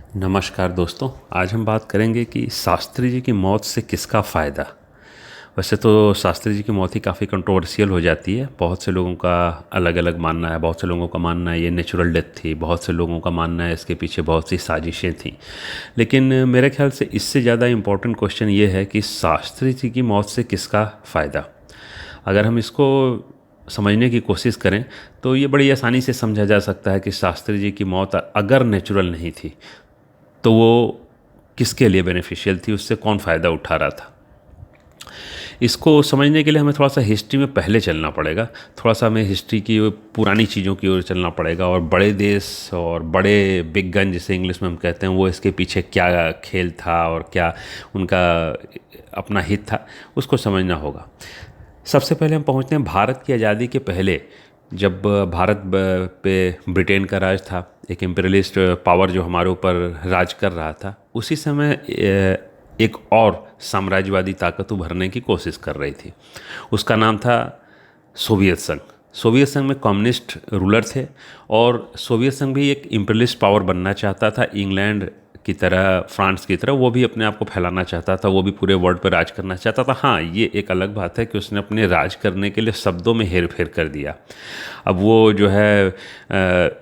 नमस्कार दोस्तों। आज हम बात करेंगे कि शास्त्री जी की मौत से किसका फ़ायदा। वैसे तो शास्त्री जी की मौत ही काफ़ी कंट्रोवर्शियल हो जाती है। बहुत से लोगों का अलग अलग मानना है। बहुत से लोगों का मानना है ये नेचुरल डेथ थी, बहुत से लोगों का मानना है इसके पीछे बहुत सी साजिशें थीं। लेकिन मेरे ख्याल से इससे ज़्यादा इम्पोर्टेंट क्वेश्चन ये है कि शास्त्री जी की मौत से किसका फ़ायदा। अगर हम इसको समझने की कोशिश करें तो ये बड़ी आसानी से समझा जा सकता है कि शास्त्री जी की मौत अगर नेचुरल नहीं थी तो वो किसके लिए बेनिफिशियल थी, उससे कौन फ़ायदा उठा रहा था। इसको समझने के लिए हमें थोड़ा सा हिस्ट्री में पहले चलना पड़ेगा। थोड़ा सा हमें हिस्ट्री की पुरानी चीज़ों की ओर चलना पड़ेगा और बड़े देश और बड़े बिग गन जिसे इंग्लिश में हम कहते हैं वो इसके पीछे क्या खेल था और क्या उनका अपना हित था उसको समझना होगा। सबसे पहले हम पहुंचते हैं भारत की आज़ादी के पहले, जब भारत पे ब्रिटेन का राज था, एक इम्पीरियलिस्ट पावर जो हमारे ऊपर राज कर रहा था। उसी समय एक और साम्राज्यवादी ताकत उभरने की कोशिश कर रही थी। उसका नाम था सोवियत संघ। सोवियत संघ में कम्युनिस्ट रूलर थे और सोवियत संघ भी एक इम्पीरियलिस्ट पावर बनना चाहता था, इंग्लैंड की तरह, फ्रांस की तरह वो भी अपने आप को फैलाना चाहता था, वो भी पूरे वर्ल्ड पर राज करना चाहता था। हाँ, ये एक अलग बात है कि उसने अपने राज करने के लिए शब्दों में हेर फेर कर दिया। अब वो जो है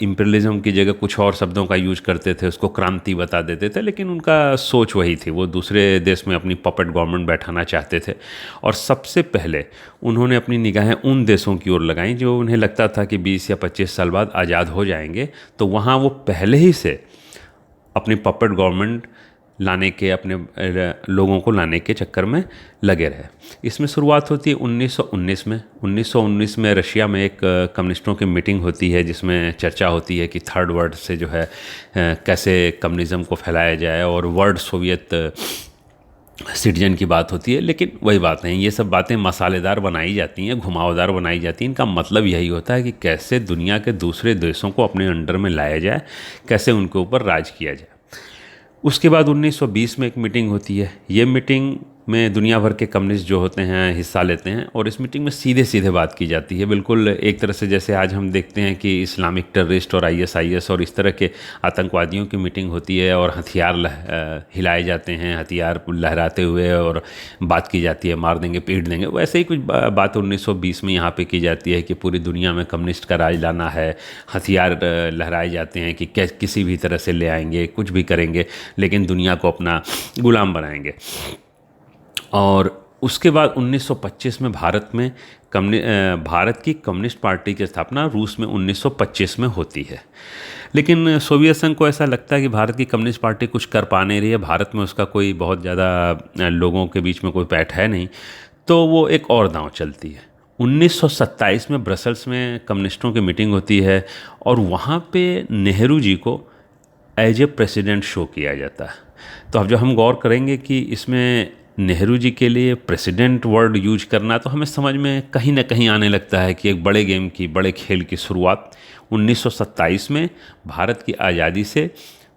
इम्पीरियलिज्म की जगह कुछ और शब्दों का यूज करते थे, उसको क्रांति बता देते थे, लेकिन उनका सोच वही थी। वो दूसरे देश में अपनी पपेट गवर्नमेंट बैठाना चाहते थे और सबसे पहले उन्होंने अपनी निगाहें उन देशों की ओर लगाईं जो उन्हें लगता था कि 20 या 25 साल बाद आज़ाद हो जाएंगे। तो वहाँ वो पहले ही से अपनी पपेट गवर्नमेंट लाने के, अपने लोगों को लाने के चक्कर में लगे रहे। इसमें शुरुआत होती है 1919 में। 1919 में रशिया में एक कम्युनिस्टों की मीटिंग होती है जिसमें चर्चा होती है कि थर्ड वर्ल्ड से जो है कैसे कम्युनिज़्म को फैलाया जाए और वर्ल्ड सोवियत सिटीजन की बात होती है। लेकिन वही बात नहीं, ये सब बातें मसालेदार बनाई जाती हैं, घुमावदार बनाई जाती हैं। इनका मतलब यही होता है कि कैसे दुनिया के दूसरे देशों को अपने अंडर में लाया जाए, कैसे उनके ऊपर राज किया जाए। उसके बाद 1920 में एक मीटिंग होती है। ये मीटिंग में दुनिया भर के कम्युनिस्ट जो होते हैं हिस्सा लेते हैं और इस मीटिंग में सीधे सीधे बात की जाती है। बिल्कुल एक तरह से जैसे आज हम देखते हैं कि इस्लामिक टेररिस्ट और आईएसआईएस और इस तरह के आतंकवादियों की मीटिंग होती है और हथियार हिलाए जाते हैं, हथियार लहराते हुए, और बात की जाती है मार देंगे पीट देंगे। वैसे ही कुछ बात 1920 में यहाँ पे की जाती है कि पूरी दुनिया में कम्युनिस्ट का राज लाना है। हथियार लहराए जाते हैं कि किसी भी तरह से ले आएंगे, कुछ भी करेंगे, लेकिन दुनिया को अपना गुलाम बनाएंगे। और उसके बाद 1925 में भारत की कम्युनिस्ट पार्टी की स्थापना रूस में 1925 में होती है। लेकिन सोवियत संघ को ऐसा लगता है कि भारत की कम्युनिस्ट पार्टी कुछ कर पा नहीं रही है, भारत में उसका कोई बहुत ज़्यादा लोगों के बीच में कोई पैठ है नहीं, तो वो एक और दांव चलती है। 1927 में ब्रसल्स में कम्युनिस्टों की मीटिंग होती है और वहाँ पे नेहरू जी को एज ए प्रेसिडेंट शो किया जाता है। तो अब जब हम गौर करेंगे कि इसमें नेहरू जी के लिए प्रेसिडेंट वर्ड यूज करना, तो हमें समझ में कहीं ना कहीं आने लगता है कि एक बड़े गेम की, बड़े खेल की शुरुआत 1927 में भारत की आज़ादी से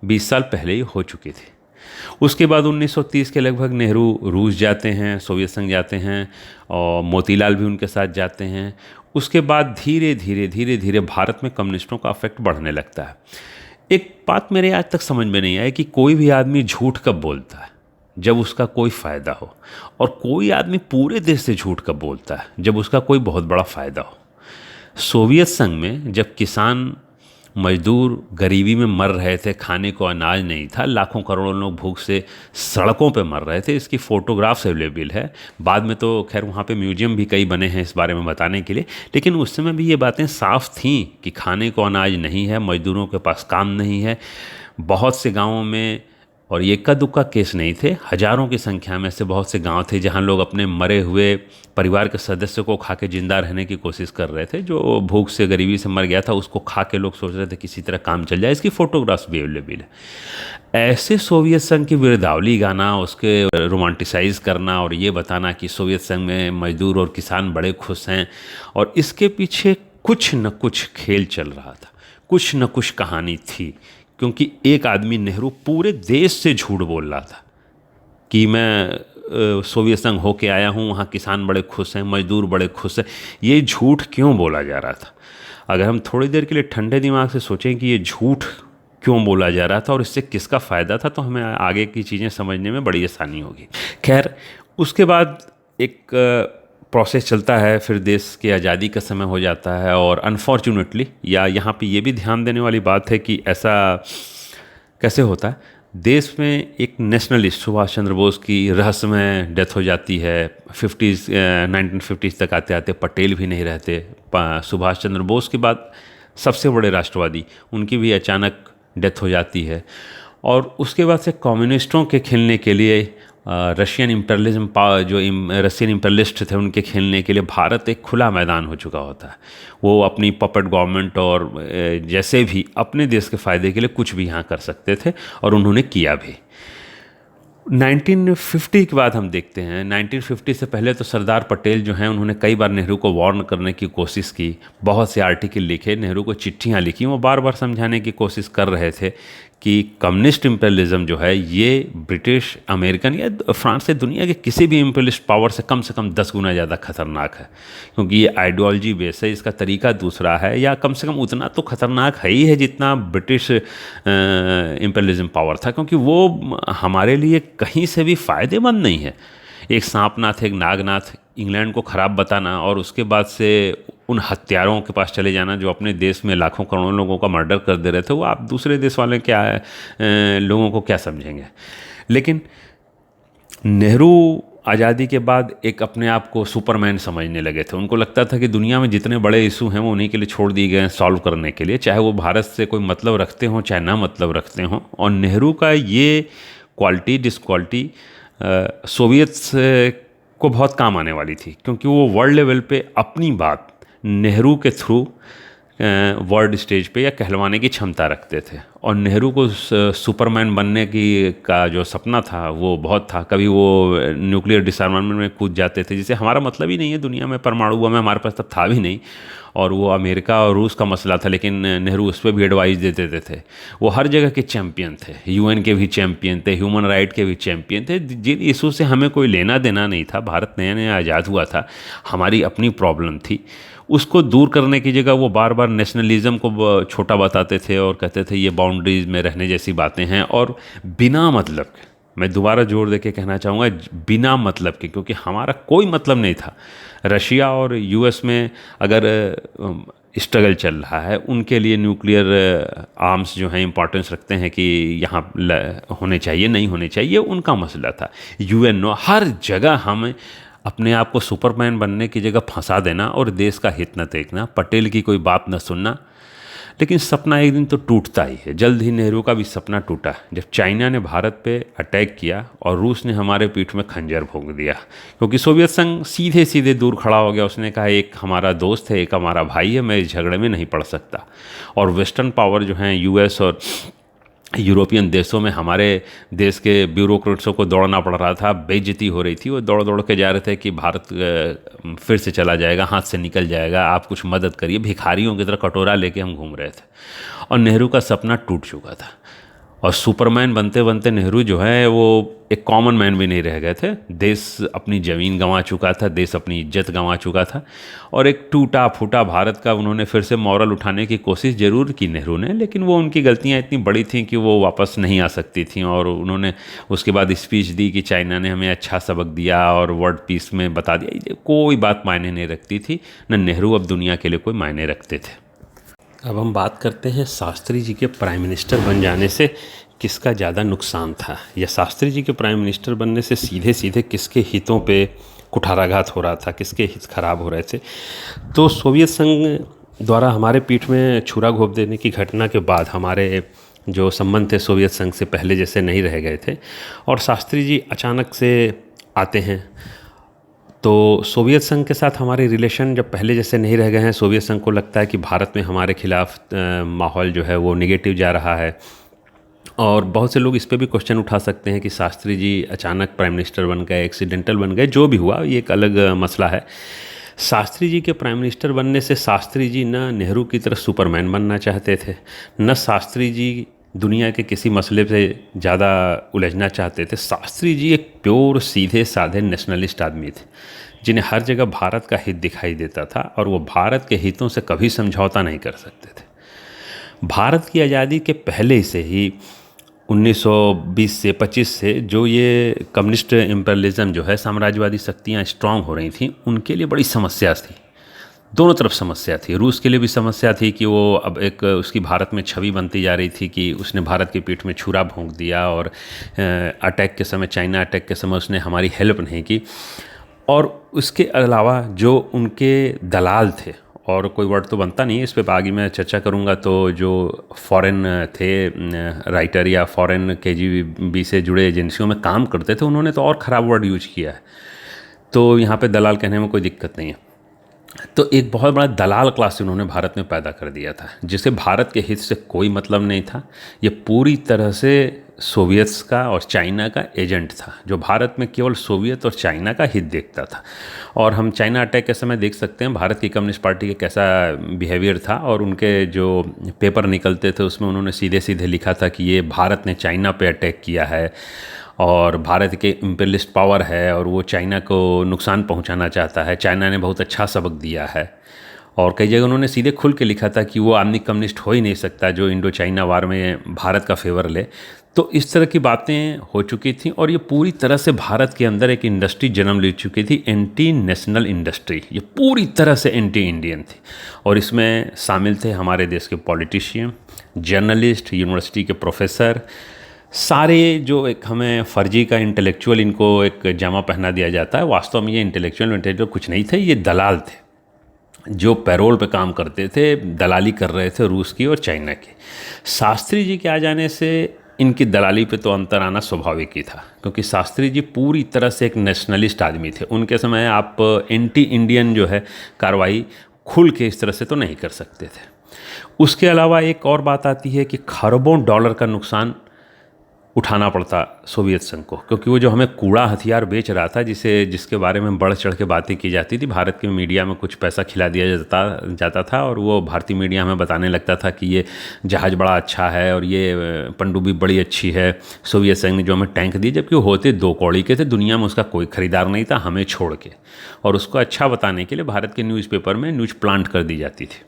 20 साल पहले ही हो चुकी थी। उसके बाद 1930 के लगभग नेहरू रूस जाते हैं, सोवियत संघ जाते हैं और मोतीलाल भी उनके साथ जाते हैं। उसके बाद धीरे धीरे धीरे धीरे भारत में कम्युनिस्टों का अफेक्ट बढ़ने लगता है। एक बात मेरे आज तक समझ में नहीं आई कि कोई भी आदमी झूठ कब बोलता है, जब उसका कोई फ़ायदा हो, और कोई आदमी पूरे देश से झूठ कब बोलता है, जब उसका कोई बहुत बड़ा फ़ायदा हो। सोवियत संघ में जब किसान मजदूर गरीबी में मर रहे थे, खाने को अनाज नहीं था, लाखों करोड़ों लोग भूख से सड़कों पे मर रहे थे, इसकी फ़ोटोग्राफ्स अवेलेबल है। बाद में तो खैर वहाँ पे म्यूजियम भी कई बने हैं इस बारे में बताने के लिए, लेकिन उस समय भी ये बातें साफ थीं कि खाने को अनाज नहीं है, मजदूरों के पास काम नहीं है। बहुत से गाँवों में, और ये इक्का दुक्का केस नहीं थे, हज़ारों की संख्या में ऐसे बहुत से गांव थे जहां लोग अपने मरे हुए परिवार के सदस्य को खा के जिंदा रहने की कोशिश कर रहे थे। जो भूख से, गरीबी से मर गया था, उसको खा के लोग सोच रहे थे किसी तरह काम चल जाए। इसकी फ़ोटोग्राफ्स भी अवेलेबल है। ऐसे सोवियत संघ की वीरदावली गाना, उसके रोमांटिसाइज़ करना और ये बताना कि सोवियत संघ में मजदूर और किसान बड़े खुश हैं, और इसके पीछे कुछ न कुछ खेल चल रहा था, कुछ न कुछ कहानी थी। क्योंकि एक आदमी नेहरू पूरे देश से झूठ बोल रहा था कि मैं सोवियत संघ होके आया हूँ, वहाँ किसान बड़े खुश हैं, मजदूर बड़े खुश हैं। ये झूठ क्यों बोला जा रहा था? अगर हम थोड़ी देर के लिए ठंडे दिमाग से सोचें कि ये झूठ क्यों बोला जा रहा था और इससे किसका फ़ायदा था, तो हमें आगे की चीज़ें समझने में बड़ी आसानी होगी। खैर, उसके बाद एक प्रोसेस चलता है, फिर देश की आज़ादी का समय हो जाता है, और अनफॉर्चुनेटली, या यहाँ पे ये भी ध्यान देने वाली बात है कि ऐसा कैसे होता है, देश में एक नेशनलिस्ट सुभाष चंद्र बोस की रहस्यमय डेथ हो जाती है। 1950 तक आते आते पटेल भी नहीं रहते। सुभाष चंद्र बोस के बाद सबसे बड़े राष्ट्रवादी, उनकी भी अचानक डेथ हो जाती है। और उसके बाद से कम्युनिस्टों के खेलने के लिए रशियन इम्पेरियलिज्म जो रशियन इम्पेरियलिस्ट थे, उनके खेलने के लिए भारत एक खुला मैदान हो चुका होता है। वो अपनी पपेट गवर्नमेंट और जैसे भी अपने देश के फ़ायदे के लिए कुछ भी यहाँ कर सकते थे, और उन्होंने किया भी। 1950 के बाद हम देखते हैं, 1950 से पहले तो सरदार पटेल जो हैं, उन्होंने कई बार नेहरू को वार्न करने की कोशिश की, बहुत से आर्टिकल लिखे, नेहरू को चिट्ठियाँ लिखी, वो बार बार समझाने की कोशिश कर रहे थे कि कम्युनिस्ट इम्पेरियलिज्म जो है ये ब्रिटिश, अमेरिकन या फ्रांस से दुनिया के किसी भी इम्पेरियलिस्ट पावर से कम 10 गुना ज़्यादा खतरनाक है, क्योंकि ये आइडियोलॉजी बेस है, इसका तरीका दूसरा है, या कम से कम उतना तो खतरनाक है ही है जितना ब्रिटिश इम्पेरियलिज्म पावर था, क्योंकि वो हमारे लिए कहीं से भी फ़ायदेमंद नहीं है। एक सांपनाथ, एक नागनाथ, इंग्लैंड को ख़राब बताना, और उसके बाद से उन हत्यारों के पास चले जाना जो अपने देश में लाखों करोड़ों लोगों का मर्डर कर दे रहे थे, वो आप दूसरे देश वाले क्या लोगों को क्या समझेंगे। लेकिन नेहरू आज़ादी के बाद एक अपने आप को सुपरमैन समझने लगे थे। उनको लगता था कि दुनिया में जितने बड़े इशू हैं वो उन्हीं के लिए छोड़ दिए गए हैं सॉल्व करने के लिए, चाहे वो भारत से कोई मतलब रखते हों चाहे ना मतलब रखते हों। और नेहरू का ये क्वालिटी डिसक्वालिटी सोवियत्स को बहुत काम आने वाली थी, क्योंकि वो वर्ल्ड लेवल पे अपनी बात नेहरू के थ्रू वर्ल्ड स्टेज पे या कहलवाने की क्षमता रखते थे। और नेहरू को सुपरमैन बनने की का जो सपना था वो बहुत था। कभी वो न्यूक्लियर डिसआर्मामेंट में कूद जाते थे, जिसे हमारा मतलब ही नहीं है दुनिया में, परमाणु बम हमारे पास तब था भी नहीं, और वो अमेरिका और रूस का मसला था, लेकिन नेहरू उस पर भी एडवाइस देते थे। वो हर जगह के चैम्पियन थे, यूएन के भी चैम्पियन थे, ह्यूमन राइट के भी चैम्पियन थे। जिन इशू से हमें कोई लेना देना नहीं था, भारत नया नया आज़ाद हुआ था, हमारी अपनी प्रॉब्लम थी, उसको दूर करने की जगह वो बार बार नेशनलिज्म को छोटा बताते थे और कहते थे ये बाउंड्रीज में रहने जैसी बातें हैं। और बिना मतलब के, मैं दोबारा जोर दे के कहना चाहूँगा, बिना मतलब के, क्योंकि हमारा कोई मतलब नहीं था। रशिया और यूएस में अगर स्ट्रगल चल रहा है, उनके लिए न्यूक्लियर आर्म्स जो हैं इंपॉर्टेंस रखते हैं कि यहाँ होने चाहिए नहीं होने चाहिए, उनका मसला था। यूएनओ, हर जगह हम अपने आप को सुपरमैन बनने की जगह फंसा देना और देश का हित न देखना, पटेल की कोई बात न सुनना। लेकिन सपना एक दिन तो टूटता ही है। जल्द ही नेहरू का भी सपना टूटा जब चाइना ने भारत पे अटैक किया और रूस ने हमारे पीठ में खंजर भोंक दिया, क्योंकि सोवियत संघ सीधे सीधे दूर खड़ा हो गया। उसने कहा एक हमारा दोस्त है, एक हमारा भाई है, मैं इस झगड़े में नहीं पड़ सकता। और वेस्टर्न पावर जो हैं यूएस और यूरोपियन देशों में हमारे देश के ब्यूरोक्रेट्सों को दौड़ना पड़ रहा था, बेइज्जती हो रही थी। वो दौड़ दौड़ के जा रहे थे कि भारत फिर से चला जाएगा, हाथ से निकल जाएगा, आप कुछ मदद करिए। भिखारियों की तरह कटोरा लेके हम घूम रहे थे, और नेहरू का सपना टूट चुका था। और सुपरमैन बनते बनते नेहरू जो है वो एक कॉमन मैन भी नहीं रह गए थे। देश अपनी ज़मीन गंवा चुका था, देश अपनी इज्जत गंवा चुका था, और एक टूटा फूटा भारत का उन्होंने फिर से मॉरल उठाने की कोशिश ज़रूर की नेहरू ने, लेकिन वो उनकी गलतियाँ इतनी बड़ी थीं कि वो वापस नहीं आ सकती थीं। और उन्होंने उसके बाद स्पीच दी कि चाइना ने हमें अच्छा सबक दिया और वर्ल्ड पीस में बता दिया। कोई बात मायने नहीं रखती थी, न नेहरू अब दुनिया के लिए कोई मायने रखते थे। अब हम बात करते हैं शास्त्री जी के प्राइम मिनिस्टर बन जाने से किसका ज़्यादा नुकसान था, या शास्त्री जी के प्राइम मिनिस्टर बनने से सीधे सीधे किसके हितों पे कुठाराघात हो रहा था, किसके हित खराब हो रहे थे। तो सोवियत संघ द्वारा हमारे पीठ में छुरा घोंप देने की घटना के बाद हमारे जो संबंध थे सोवियत संघ से पहले जैसे नहीं रह गए थे, और शास्त्री जी अचानक से आते हैं। तो सोवियत संघ के साथ हमारे रिलेशन जब पहले जैसे नहीं रह गए हैं, सोवियत संघ को लगता है कि भारत में हमारे खिलाफ माहौल जो है वो निगेटिव जा रहा है। और बहुत से लोग इस पे भी क्वेश्चन उठा सकते हैं कि शास्त्री जी अचानक प्राइम मिनिस्टर बन गए, एक्सीडेंटल बन गए, जो भी हुआ ये एक अलग मसला है। शास्त्री जी के प्राइम मिनिस्टर बनने से शास्त्री जी न नेहरू की तरह सुपरमैन बनना चाहते थे, न शास्त्री जी दुनिया के किसी मसले पे ज़्यादा उलझना चाहते थे। शास्त्री जी एक प्योर सीधे साधे नेशनलिस्ट आदमी थे, जिन्हें हर जगह भारत का हित दिखाई देता था, और वो भारत के हितों से कभी समझौता नहीं कर सकते थे। भारत की आज़ादी के पहले से ही 1920 से 25 से जो ये कम्युनिस्ट इम्पेरियलिज्म जो है, साम्राज्यवादी शक्तियाँ स्ट्रांग हो रही थीं, उनके लिए बड़ी समस्या थी। दोनों तरफ समस्या थी। रूस के लिए भी समस्या थी कि वो अब एक उसकी भारत में छवि बनती जा रही थी कि उसने भारत की पीठ में छुरा भोंक दिया और अटैक के समय, चाइना अटैक के समय उसने हमारी हेल्प नहीं की। और उसके अलावा जो उनके दलाल थे, और कोई वर्ड तो बनता नहीं है इस पे, आगे मैं चर्चा करूंगा, तो जो फॉरेन थे राइटर या फॉरेन केजीबी से जुड़े एजेंसियों में काम करते थे, उन्होंने तो और ख़राब वर्ड यूज किया है। तो यहाँ पे दलाल कहने में कोई दिक्कत नहीं है। तो एक बहुत बड़ा दलाल क्लास उन्होंने भारत में पैदा कर दिया था, जिसे भारत के हित से कोई मतलब नहीं था। ये पूरी तरह से सोवियत्स का और चाइना का एजेंट था, जो भारत में केवल सोवियत और चाइना का हित देखता था। और हम चाइना अटैक के समय देख सकते हैं भारत की कम्युनिस्ट पार्टी का कैसा बिहेवियर था, और उनके जो पेपर निकलते थे उसमें उन्होंने सीधे सीधे लिखा था कि ये भारत ने चाइना पे अटैक किया है और भारत के इम्पेरियलिस्ट पावर है और वो चाइना को नुकसान पहुंचाना चाहता है, चाइना ने बहुत अच्छा सबक दिया है। और कई जगह उन्होंने सीधे खुल के लिखा था कि वो आदमी कम्युनिस्ट हो ही नहीं सकता जो इंडो चाइना वार में भारत का फेवर ले। तो इस तरह की बातें हो चुकी थी, और ये पूरी तरह से भारत के अंदर एक इंडस्ट्री जन्म ले चुकी थी, एंटी नेशनल इंडस्ट्री। ये पूरी तरह से एंटी इंडियन थी, और इसमें शामिल थे हमारे देश के पॉलिटिशियन, जर्नलिस्ट, यूनिवर्सिटी के प्रोफेसर, सारे जो एक हमें फर्जी का इंटेलेक्चुअल इनको एक जामा पहना दिया जाता है, वास्तव में ये इंटेलेक्चुअल कुछ नहीं थे, ये दलाल थे जो पैरोल पे काम करते थे, दलाली कर रहे थे रूस की और चाइना की। शास्त्री जी के आ जाने से इनकी दलाली पे तो अंतर आना स्वाभाविक ही था, क्योंकि शास्त्री जी पूरी तरह से एक नेशनलिस्ट आदमी थे। उनके समय आप एंटी इंडियन जो है कार्रवाई खुल के इस तरह से तो नहीं कर सकते थे। उसके अलावा एक और बात आती है कि खरबों डॉलर का नुकसान उठाना पड़ता सोवियत संघ को, क्योंकि वो जो हमें कूड़ा हथियार बेच रहा था, जिसके बारे में बढ़ चढ़ के बातें की जाती थी, भारत के मीडिया में कुछ पैसा खिला दिया जाता था, और वो भारतीय मीडिया हमें बताने लगता था कि ये जहाज़ बड़ा अच्छा है और ये पनडुब्बी बड़ी अच्छी है, सोवियत संघ ने जो हमें टैंक दिए, जबकि वो होते 2 कौड़ी के थे, दुनिया में उसका कोई ख़रीदार नहीं था हमें छोड़ के। और उसको अच्छा बताने के लिए भारत के न्यूज़पेपर में न्यूज़ प्लांट कर दी जाती थी,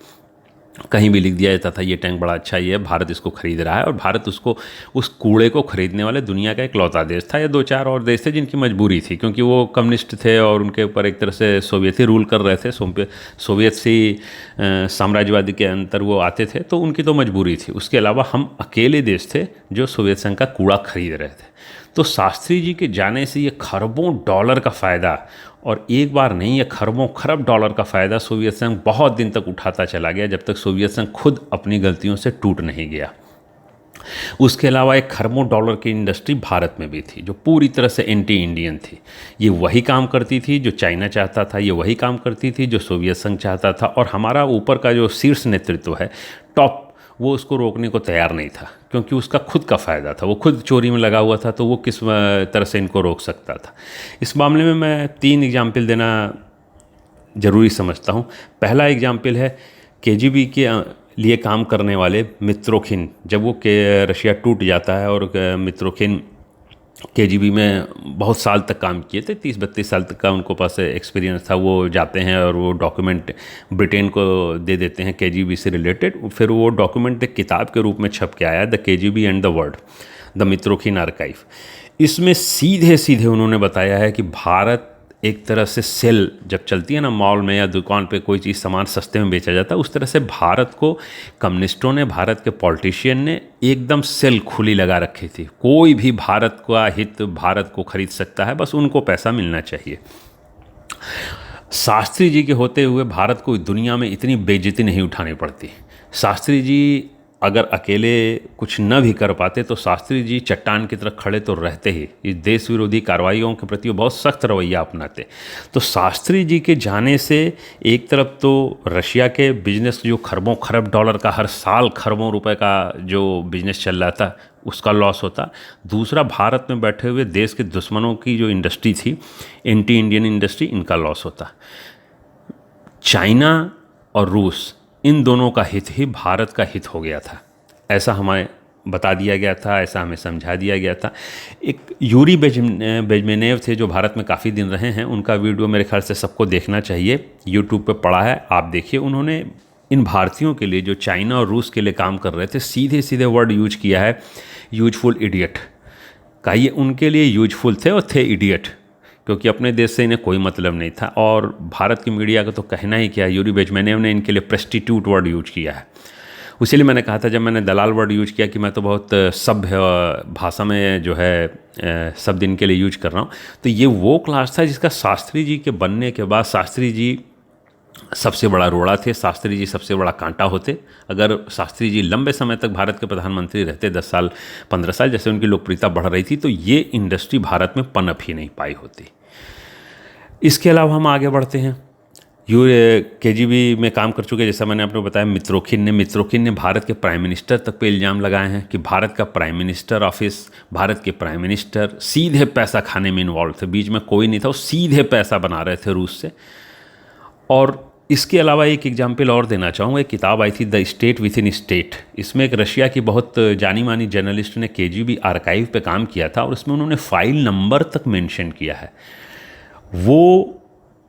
कहीं भी लिख दिया जाता था ये टैंक बड़ा अच्छा, ये भारत इसको खरीद रहा है। और भारत उसको, उस कूड़े को खरीदने वाले दुनिया का इकलौता देश था, या 2-4 और देश थे जिनकी मजबूरी थी, क्योंकि वो कम्युनिस्ट थे और उनके ऊपर एक तरह से सोवियत ही रूल कर रहे थे, सोवियत सी साम्राज्यवादी के अंतर वो आते थे, तो उनकी तो मजबूरी थी। उसके अलावा हम अकेले देश थे जो सोवियत संघ का कूड़ा खरीद रहे थे। तो शास्त्री जी के जाने से ये खरबों डॉलर का फ़ायदा, और एक बार नहीं, ये खरबों खरब डॉलर का फ़ायदा सोवियत संघ बहुत दिन तक उठाता चला गया, जब तक सोवियत संघ खुद अपनी गलतियों से टूट नहीं गया। उसके अलावा एक खरबों डॉलर की इंडस्ट्री भारत में भी थी, जो पूरी तरह से एंटी इंडियन थी। ये वही काम करती थी जो चाइना चाहता था, ये वही काम करती थी जो सोवियत संघ चाहता था, और हमारा ऊपर का जो शीर्ष नेतृत्व है, टॉप, वो उसको रोकने को तैयार नहीं था, क्योंकि उसका खुद का फ़ायदा था, वो खुद चोरी में लगा हुआ था, तो वो किस तरह से इनको रोक सकता था। इस मामले में मैं 3 एग्जाम्पल देना ज़रूरी समझता हूँ। पहला एग्जाम्पल है केजीबी के लिए काम करने वाले मित्रोखिन। जब वो के रशिया टूट जाता है, और मित्रोखिन केजीबी में बहुत साल तक काम किए थे, 30-32 साल तक का उनको पास एक्सपीरियंस था, वो जाते हैं और वो डॉक्यूमेंट ब्रिटेन को दे देते हैं केजीबी से रिलेटेड। फिर वो डॉक्यूमेंट एक किताब के रूप में छप के आया, the KGB and the world, the मित्रोखिन archive. इसमें सीधे सीधे उन्होंने बताया है कि भारत एक तरह से सेल जब चलती है ना, मॉल में या दुकान पे कोई चीज़ सामान सस्ते में बेचा जाता है, उस तरह से भारत को कम्युनिस्टों ने, भारत के पॉलिटिशियन ने एकदम सेल खुली लगा रखी थी। कोई भी भारत का हित, भारत को खरीद सकता है, बस उनको पैसा मिलना चाहिए। शास्त्री जी के होते हुए भारत को दुनिया में इतनी बेइज्जती नहीं उठानी पड़ती। शास्त्री जी अगर अकेले कुछ न भी कर पाते, तो शास्त्री जी चट्टान की तरह खड़े तो रहते ही, इस देश विरोधी कार्रवाइयों के प्रति वो बहुत सख्त रवैया अपनाते। तो शास्त्री जी के जाने से एक तरफ तो रशिया के बिजनेस, जो खरबों खरब डॉलर का हर साल खरबों रुपए का जो बिजनेस चल रहा था, उसका लॉस होता। दूसरा, भारत में बैठे हुए देश के दुश्मनों की जो इंडस्ट्री थी, एंटी इंडियन इंडस्ट्री, इनका लॉस होता। चाइना और रूस, इन दोनों का हित ही भारत का हित हो गया था, ऐसा हमें बता दिया गया था, ऐसा हमें समझा दिया गया था। एक यूरी बेजमेनेव थे जो भारत में काफ़ी दिन रहे हैं, उनका वीडियो मेरे ख्याल से सबको देखना चाहिए, यूट्यूब पे पड़ा है, आप देखिए। उन्होंने इन भारतीयों के लिए जो चाइना और रूस के लिए काम कर रहे थे, सीधे सीधे वर्ड यूज किया है यूजफुल इडियट का। ये उनके लिए यूजफुल थे और थे इडियट, क्योंकि अपने देश से इन्हें कोई मतलब नहीं था। और भारत की मीडिया का तो कहना ही क्या, यूरी बेजमेनेव ने इनके लिए प्रेस्टिट्यूट वर्ड यूज किया है। इसीलिए मैंने कहा था जब मैंने दलाल वर्ड यूज किया कि मैं तो बहुत सभ्य भाषा में जो है शब्द इनके लिए यूज कर रहा हूँ। तो ये वो क्लास था जिसका शास्त्री जी के बनने के बाद शास्त्री जी सबसे बड़ा रोड़ा थे, शास्त्री जी सबसे बड़ा कांटा होते। अगर शास्त्री जी लंबे समय तक भारत के प्रधानमंत्री रहते, 10 साल 15 साल, जैसे उनकी लोकप्रियता बढ़ रही थी, तो ये इंडस्ट्री भारत में पनप ही नहीं पाई होती। इसके अलावा हम आगे बढ़ते हैं। KGB में काम कर चुके, जैसा मैंने आपको बताया, मित्रोखिन ने भारत के प्राइम मिनिस्टर तक पे इल्ज़ाम लगाए हैं कि भारत का प्राइम मिनिस्टर ऑफिस, भारत के प्राइम मिनिस्टर सीधे पैसा खाने में इन्वॉल्व थे। बीच में कोई नहीं था, वो सीधे पैसा बना रहे थे रूस से। और इसके अलावा एक एग्जाम्पल और देना चाहूँगा, एक किताब आई थी the state with in state. इसमें एक रशिया की बहुत जानी मानी जर्नलिस्ट ने KGB आर्काइव पे काम किया था और उसमें उन्होंने फाइल नंबर तक मेंशन किया है। वो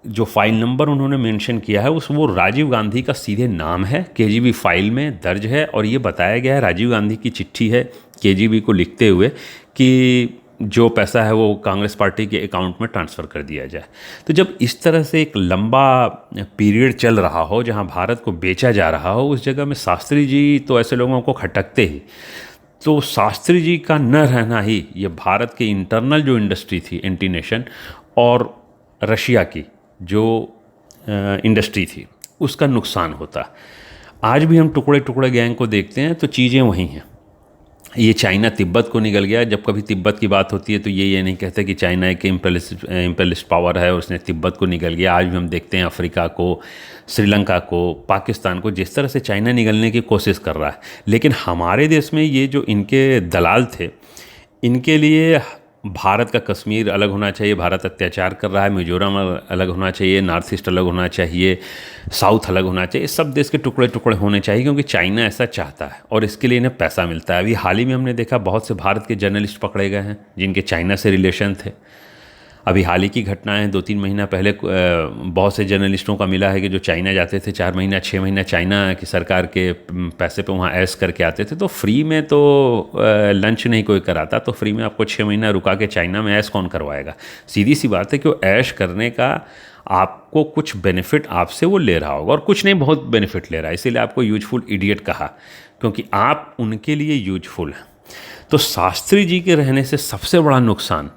जो फाइल नंबर उन्होंने मेंशन किया है वो राजीव गांधी का सीधे नाम है, KGB फाइल में दर्ज है। और ये बताया गया है राजीव गांधी की चिट्ठी है KGB को लिखते हुए कि जो पैसा है वो कांग्रेस पार्टी के अकाउंट में ट्रांसफ़र कर दिया जाए। तो जब इस तरह से एक लंबा पीरियड चल रहा हो जहां भारत को बेचा जा रहा हो, उस जगह में शास्त्री जी तो ऐसे लोगों को खटकते ही। तो शास्त्री जी का न रहना ही ये भारत के इंटरनल जो इंडस्ट्री थी एंटी नेशन, और रशिया की जो इंडस्ट्री थी, उसका नुकसान होता। आज भी हम टुकड़े टुकड़े गैंग को देखते हैं तो चीज़ें वही हैं। ये चाइना तिब्बत को निकल गया। जब कभी तिब्बत की बात होती है तो ये नहीं कहते कि चाइना एक इम्पेलिस्ट पावर है और उसने तिब्बत को निकल गया। आज भी हम देखते हैं अफ्रीका को, श्रीलंका को, पाकिस्तान को, जिस तरह से चाइना निगलने की कोशिश कर रहा है। लेकिन हमारे देश में ये जो इनके दलाल थे, इनके लिए भारत का कश्मीर अलग होना चाहिए, भारत अत्याचार कर रहा है, मिजोरम अलग होना चाहिए, नॉर्थ ईस्ट अलग होना चाहिए, साउथ अलग होना चाहिए, सब देश के टुकड़े टुकड़े होने चाहिए, क्योंकि चाइना ऐसा चाहता है और इसके लिए इन्हें पैसा मिलता है। अभी हाल ही में हमने देखा बहुत से भारत के जर्नलिस्ट पकड़े गए हैं जिनके चाइना से रिलेशन थे। अभी हाल ही की घटनाएं 2-3 महीना पहले बहुत से जर्नलिस्टों का मिला है कि जो चाइना जाते थे 4 महीना 6 महीना चाइना की सरकार के पैसे पे वहाँ ऐश करके आते थे। तो फ्री में तो लंच नहीं कोई कराता, तो फ्री में आपको 6 महीना रुका के चाइना में ऐश कौन करवाएगा। सीधी सी बात है कि वो ऐश करने का आपको कुछ बेनिफिट आपसे वो ले रहा होगा, और कुछ नहीं बहुत बेनिफिट ले रहा है, इसीलिए आपको यूजफुल इडियट कहा, क्योंकि आप उनके लिए यूजफुल हैं। तो शास्त्री जी के रहने से सबसे बड़ा नुकसान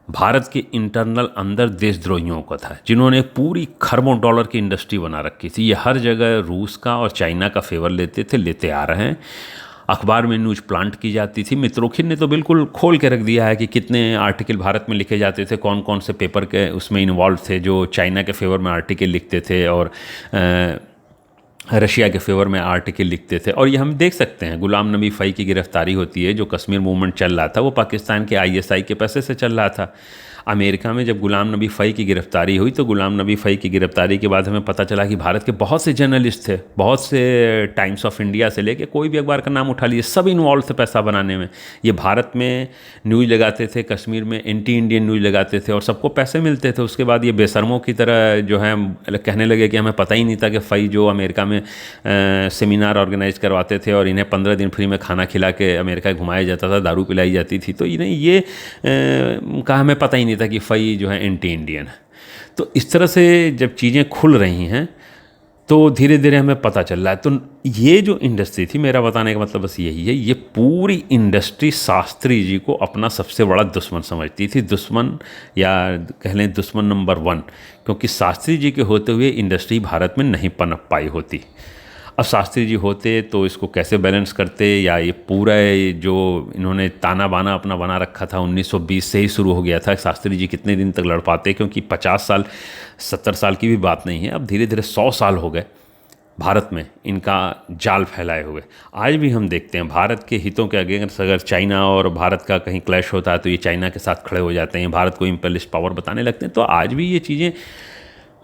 भारत के इंटरनल अंदर देशद्रोहियों का था, जिन्होंने पूरी खरबों डॉलर की इंडस्ट्री बना रखी थी। ये हर जगह रूस का और चाइना का फेवर लेते आ रहे हैं। अखबार में न्यूज प्लांट की जाती थी। मित्रोखिन ने तो बिल्कुल खोल के रख दिया है कि कितने आर्टिकल भारत में लिखे जाते थे, कौन कौन से पेपर के उसमें इन्वॉल्व थे जो चाइना के फेवर में आर्टिकल लिखते थे और रशिया के फेवर में आर्टिकल लिखते थे। और ये हम देख सकते हैं, गुलाम नबी फ़ई की गिरफ्तारी होती है। जो कश्मीर मूवमेंट चल रहा था वो पाकिस्तान के ISI के पैसे से चल रहा था। अमेरिका में जब गुलाम नबी फ़ई की गिरफ्तारी हुई तो गुलाम नबी फ़ई की गिरफ्तारी के बाद हमें पता चला कि भारत के बहुत से जर्नलिस्ट थे, बहुत से टाइम्स ऑफ इंडिया से लेके कोई भी अखबार का नाम उठा लिए, सब इन्वॉल्व थे पैसा बनाने में। ये भारत में न्यूज़ लगाते थे, कश्मीर में एंटी इंडियन न्यूज़ लगाते थे और सबको पैसे मिलते थे। उसके बाद ये बेशर्मों की तरह जो है कहने लगे कि हमें पता ही नहीं था कि फ़ई जो अमेरिका में सेमिनार ऑर्गेनाइज करवाते थे और इन्हें 15 दिन फ्री में खाना खिला के अमेरिका घुमाया जाता था, दारू पिलाई जाती थी, तो इन्हें ये कहा हमें पता ही नहीं था कि फ़ई जो है एंटी इंडियन है। तो इस तरह से जब चीज़ें खुल रही हैं तो धीरे धीरे हमें पता चल रहा है। तो ये जो इंडस्ट्री थी, मेरा बताने का मतलब बस यही है, ये पूरी इंडस्ट्री शास्त्री जी को अपना सबसे बड़ा दुश्मन समझती थी। दुश्मन या कह लें दुश्मन नंबर 1, क्योंकि शास्त्री जी के होते हुए इंडस्ट्री भारत में नहीं पनप पाई होती। अब शास्त्री जी होते तो इसको कैसे बैलेंस करते, या ये पूरा जो इन्होंने ताना बाना अपना बना रखा था 1920 से ही शुरू हो गया था, शास्त्री जी कितने दिन तक लड़ पाते, क्योंकि 50 साल 70 साल की भी बात नहीं है, अब धीरे धीरे 100 साल हो गए भारत में इनका जाल फैलाए हुए। आज भी हम देखते हैं भारत के हितों के अगेंस्ट अगर चाइना और भारत का कहीं क्लैश होता है तो ये चाइना के साथ खड़े हो जाते हैं, भारत को इम्पेलिस्ट पावर बताने लगते हैं। तो आज भी ये चीज़ें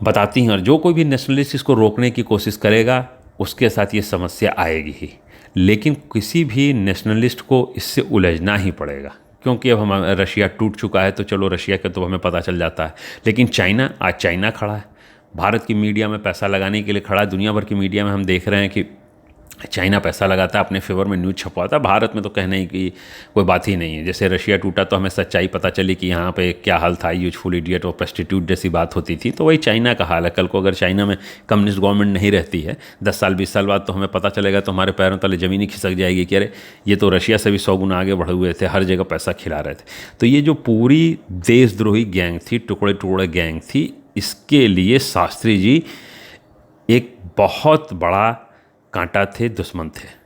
बताती हैं, और जो कोई भी नेशनलिस्ट इसको रोकने की कोशिश करेगा उसके साथ ये समस्या आएगी ही। लेकिन किसी भी नेशनलिस्ट को इससे उलझना ही पड़ेगा, क्योंकि अब हम रशिया टूट चुका है तो चलो रशिया का तो हमें पता चल जाता है, लेकिन चाइना, आज चाइना खड़ा है, भारत की मीडिया में पैसा लगाने के लिए खड़ा है। दुनिया भर की मीडिया में हम देख रहे हैं कि चाइना पैसा लगाता है, अपने फेवर में न्यूज़ छपवाता है। भारत में तो कहने की कोई बात ही नहीं है। जैसे रशिया टूटा तो हमें सच्चाई पता चली कि यहाँ पे क्या हाल था, यूजफुल इडियट और प्रोस्टिट्यूट जैसी बात होती थी। तो वही चाइना का हाल है। कल को अगर चाइना में कम्युनिस्ट गवर्नमेंट नहीं रहती है 10 साल 20 साल बाद, तो हमें पता चलेगा, तो हमारे पैरों तले ज़मीन ही खिसक जाएगी कि अरे ये तो रशिया से भी 100 गुना आगे बढ़े हुए थे, हर जगह पैसा खिला रहे थे। तो ये जो पूरी देशद्रोही गैंग थी, टुकड़े टुकड़े गैंग थी, इसके लिए शास्त्री जी एक बहुत बड़ा कांटा थे, दुश्मन थे।